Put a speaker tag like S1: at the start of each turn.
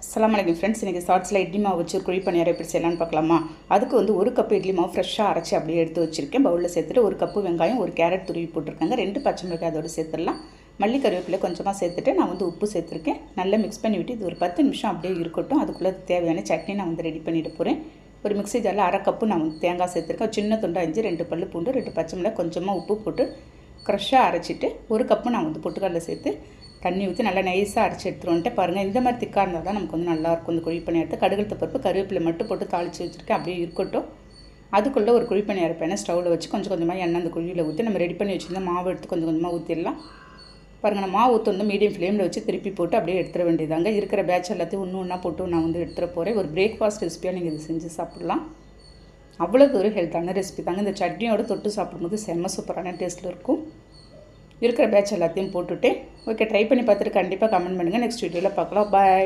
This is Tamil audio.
S1: அஸ்ஸலாமு அலைக்கும் ஃப்ரெண்ட்ஸ். இன்றைக்கி ஷார்ட்ஸில் இட்லி மாவு வச்சு குழி பணியாரம் எப்படி செய்யலான்னு பார்க்கலாமா. அதுக்கு வந்து ஒரு கப்பு இட்லி மாவு ஃப்ரெஷ்ஷாக அரைச்சி அப்படியே எடுத்து வச்சுருக்கேன். பவுலில் சேர்த்துட்டு ஒரு கப்பு வெங்காயம், ஒரு கேரட் துருவி போட்டிருக்காங்க, 2 பச்சை மிளகாய் அதோடு சேர்த்துடலாம். மல்லி கருவேப்பிலை கொஞ்சமாக சேர்த்துட்டு நான் வந்து உப்பு சேர்த்துருக்கேன். நல்லா மிக்ஸ் பண்ணி விட்டு இது ஒரு 10 நிமிஷம் அப்படியே இருக்கட்டும். அதுக்குள்ளே தேவையான சட்னி நான் வந்து ரெடி பண்ணிட்டு போகிறேன். ஒரு மிக்ஸி ஜாரில் அரை கப்பு நான் வந்து தேங்காய் சேர்த்துருக்கேன். சின்ன துண்டா இஞ்சி, 2 பல்லு பூண்டு, 2 பச்சை மிளகாய், கொஞ்சமாக உப்பு போட்டு க்ரஷ்ஷாக அரைச்சிட்டு ஒரு கப்பு நான் வந்து பொட்டுக்கடலை சேர்த்து தண்ணி ஊற்றி நல்லா நைஸாக அரைச்சி எடுத்துகிட்டு வந்துட்டு பாருங்கள். இந்த மாதிரி திக்காக இருந்தால் தான் நமக்கு வந்து நல்லாயிருக்கும். இந்த குழி பணியாரத்தை கடுகு பருப்பு கருவேப்பிலை மட்டும் போட்டு தாளித்து வச்சுருக்கேன். அப்படியே இருக்கட்டும். அதுக்குள்ளே ஒரு குழி பணியார பேனை ஸ்டவ்வில் வச்சு கொஞ்சம் கொஞ்சமாக எண்ணெய் அந்த குழியில் ஊற்றி நம்ம ரெடி பண்ணி வச்சுருந்த மாவு எடுத்து கொஞ்சம் கொஞ்சமாக ஊற்றிடலாம். பாருங்கள், நான் மாவு ஊற்றி வந்து மீடியம் ஃப்ளேமில் வச்சு திருப்பி போட்டு அப்படியே எடுத்துட வேண்டியதாங்க. இருக்கிற பேட்ச் எல்லாத்தையும் ஒன்றா போட்டு நான் வந்து எடுத்துகிற போகிறேன். ஒரு பிரேக்ஃபாஸ்ட் ரெசிபியாக நீங்கள் இது செஞ்சு சாப்பிட்லாம். அவ்வளோ ஒரு ஹெல்த்தான ரெசிபி தாங்க. இந்த சட்னியோடு தொட்டு சாப்பிடும்போது செம்ம சூப்பரான டேஸ்ட்டில் இருக்கும். இருக்கிற பேட்ச் எல்லாத்தையும் போட்டுவிட்டு ஓகே, ட்ரை பண்ணி பார்த்துட்டு கண்டிப்பாக கமெண்ட் பண்ணுங்கள். நெக்ஸ்ட் வீடியோவில் பார்க்கலாம். பாய்.